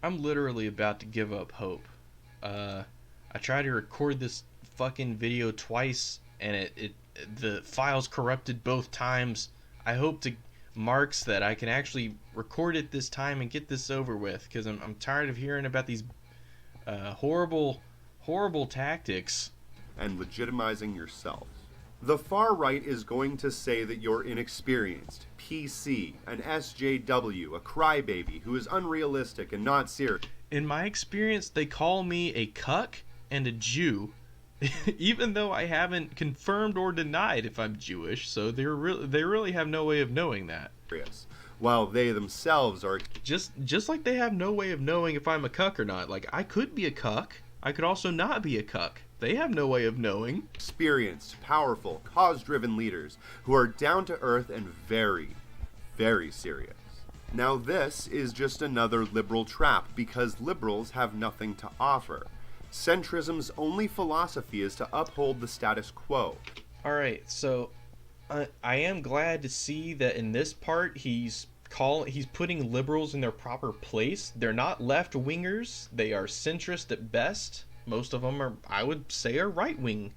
I'm literally about to give up hope. I tried to record this fucking video twice, and the file's corrupted both times. I hope to marks that I can actually record it this time and get this over with, because I'm tired of hearing about these horrible tactics. And legitimizing yourself. The far right is going to say that you're inexperienced, PC, an SJW, a crybaby who is unrealistic and not serious. In my experience, they call me a cuck and a Jew, even though I haven't confirmed or denied if I'm Jewish, so they really have no way of knowing that. While they themselves are just like they have no way of knowing if I'm a cuck or not. Like, I could be a cuck, I could also not be a cuck. They have no way of knowing. Experienced, powerful, cause-driven leaders who are down to earth and very, very serious. Now this is just another liberal trap, because liberals have nothing to offer. Centrism's only philosophy is to uphold the status quo. Alright, so I am glad to see that in this part he's putting liberals in their proper place. They're not left-wingers, they are centrist at best. Most of them are, I would say, are right-wing.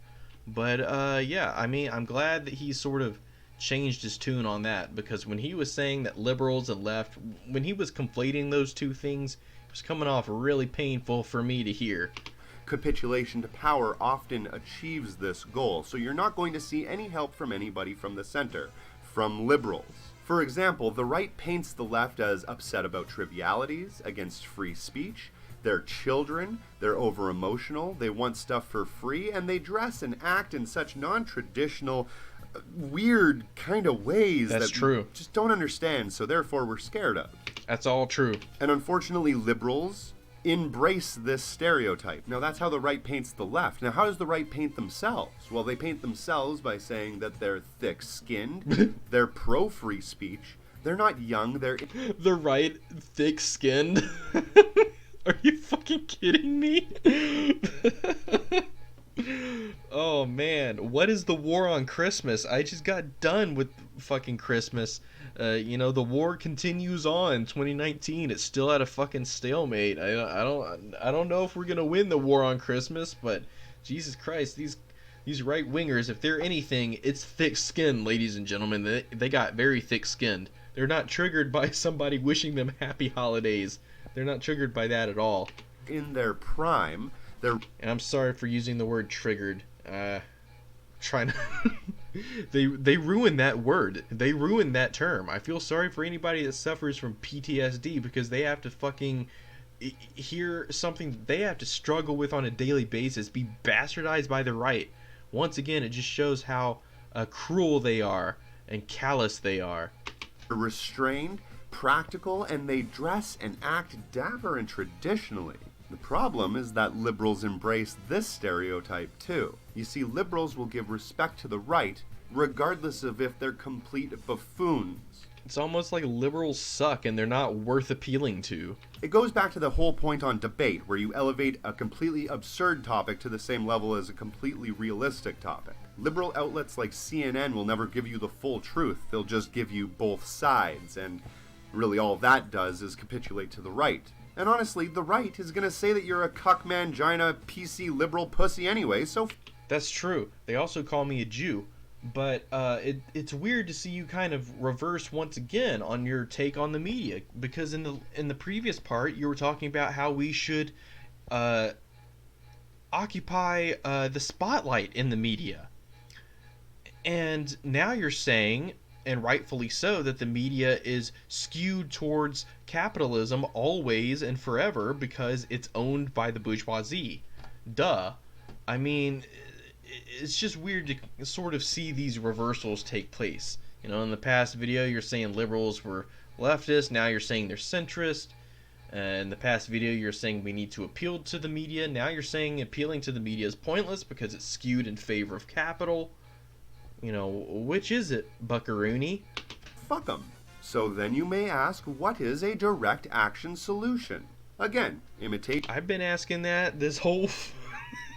But yeah, I mean, I'm glad that he sort of changed his tune on that, because when he was saying that liberals and left, when he was conflating those two things, it was coming off really painful for me to hear. Capitulation to power often achieves this goal, so you're not going to see any help from anybody from the center, from liberals. For example, the right paints the left as upset about trivialities, against free speech. They're children, they're over-emotional, they want stuff for free, and they dress and act in such non-traditional, weird kind of ways That's that true. we just don't understand, so therefore we're scared of. That's all true. And unfortunately, liberals embrace this stereotype. Now that's how the right paints the left. Now how does the right paint themselves? Well, they paint themselves by saying that they're thick-skinned, they're pro-free speech, they're not young, they're... The right, thick-skinned? Are you fucking kidding me? Oh man, what is the war on Christmas? I just got done with fucking Christmas. You know, the war continues on. 2019, it's still at a fucking stalemate. I don't know if we're gonna win the war on Christmas, but Jesus Christ, these right wingers, if they're anything, it's thick-skinned, ladies and gentlemen. They got very thick-skinned. They're not triggered by somebody wishing them happy holidays. They're not triggered by that at all. In their prime, they're... And I'm sorry for using the word triggered. Trying to... they ruined that word. They ruined that term. I feel sorry for anybody that suffers from PTSD, because they have to fucking hear something they have to struggle with on a daily basis be bastardized by the right. Once again, it just shows how cruel they are and callous they are. restrained, practical, and they dress and act dapper and traditionally. The problem is that liberals embrace this stereotype too. You see, liberals will give respect to the right, regardless of if they're complete buffoons. It's almost like liberals suck and they're not worth appealing to. It goes back to the whole point on debate, where you elevate a completely absurd topic to the same level as a completely realistic topic. Liberal outlets like CNN will never give you the full truth, they'll just give you both sides, and really all that does is capitulate to the right. And honestly, the right is gonna say that you're a cuck mangina PC liberal pussy anyway, so... That's true. They also call me a Jew. But it's weird to see you kind of reverse once again on your take on the media, because in the previous part you were talking about how we should occupy the spotlight in the media, and now you're saying, and rightfully so, that the media is skewed towards capitalism always and forever because it's owned by the bourgeoisie. Duh. I mean, it's just weird to sort of see these reversals take place. You know, in the past video you're saying liberals were leftist, now you're saying they're centrist. In the past video you're saying we need to appeal to the media, now you're saying appealing to the media is pointless because it's skewed in favor of capital. You know, which is it, buckaroony? Fuck 'em. So then you may ask, what is a direct action solution? Again, imitate... I've been asking that this whole...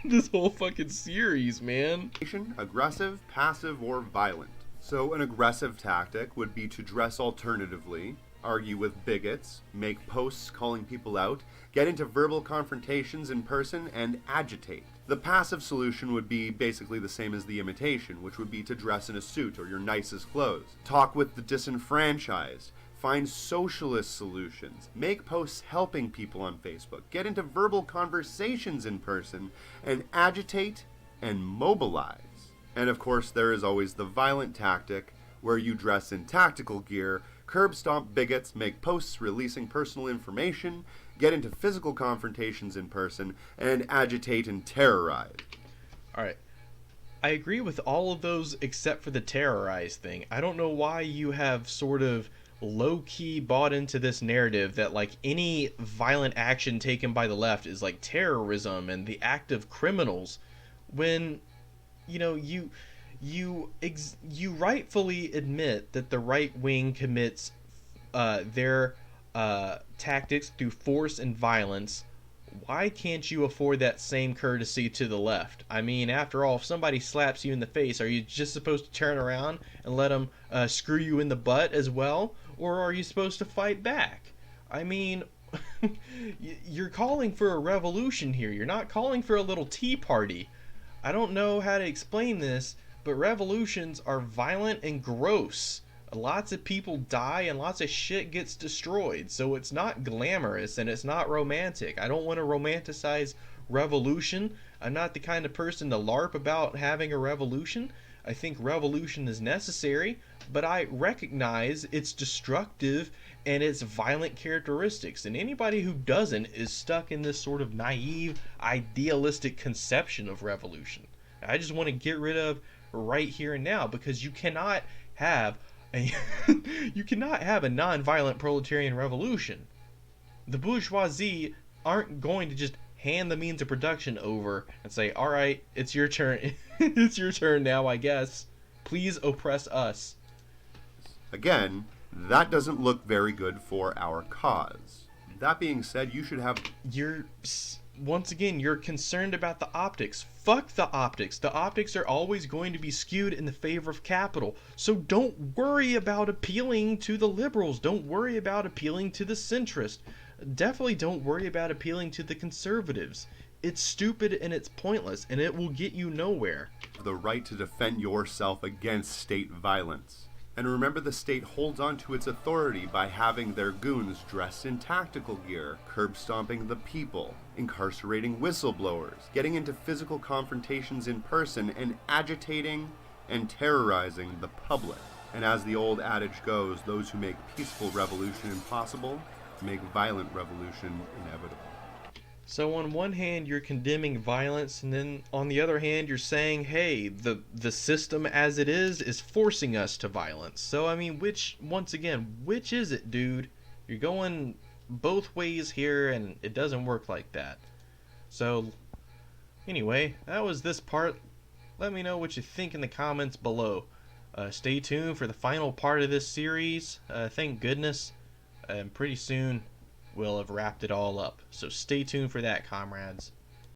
this whole fucking series, man. Aggressive, passive, or violent. So an aggressive tactic would be to dress alternatively, argue with bigots, make posts calling people out, get into verbal confrontations in person, and agitate. The passive solution would be basically the same as the imitation, which would be to dress in a suit or your nicest clothes. Talk with the disenfranchised. Find socialist solutions. Make posts helping people on Facebook. Get into verbal conversations in person, and agitate and mobilize. And of course, there is always the violent tactic, where you dress in tactical gear, curb stomp bigots, make posts releasing personal information, get into physical confrontations in person, and agitate and terrorize. Alright. I agree with all of those except for the terrorize thing. I don't know why you have sort of low-key bought into this narrative that like any violent action taken by the left is like terrorism and the act of criminals, when you know you rightfully admit that the right wing commits their tactics through force and violence. Why can't you afford that same courtesy to the left? I mean, after all, if somebody slaps you in the face, are you just supposed to turn around and let them screw you in the butt as well? Or are you supposed to fight back? I mean, you're calling for a revolution here. You're not calling for a little tea party. I don't know how to explain this, but revolutions are violent and gross. Lots of people die and lots of shit gets destroyed, so it's not glamorous and it's not romantic. I don't want to romanticize revolution. I'm not the kind of person to LARP about having a revolution. I think revolution is necessary, but I recognize its destructive and its violent characteristics, and anybody who doesn't is stuck in this sort of naive, idealistic conception of revolution. I just want to get rid of right here and now, because you cannot have you cannot have a non-violent proletarian revolution. The bourgeoisie aren't going to just hand the means of production over and say, all right, it's your turn. It's your turn now, I guess. Please oppress us. Again, that doesn't look very good for our cause. That being said, you should have... Once again, you're concerned about the optics. Fuck the optics. The optics are always going to be skewed in the favor of capital. So don't worry about appealing to the liberals. Don't worry about appealing to the centrist. Definitely don't worry about appealing to the conservatives. It's stupid and it's pointless, and it will get you nowhere. The right to defend yourself against state violence. And remember, the state holds on to its authority by having their goons dressed in tactical gear, curb stomping the people, incarcerating whistleblowers, getting into physical confrontations in person, and agitating and terrorizing the public. And as the old adage goes, those who make peaceful revolution impossible make violent revolution inevitable. So on one hand, you're condemning violence, and then on the other hand, you're saying, hey, the system as it is forcing us to violence. So, I mean, which is it, dude? You're going both ways here, and it doesn't work like that. So, anyway, that was this part. Let me know what you think in the comments below. Stay tuned for the final part of this series. Thank goodness. And pretty soon, we'll have wrapped it all up. So stay tuned for that, comrades.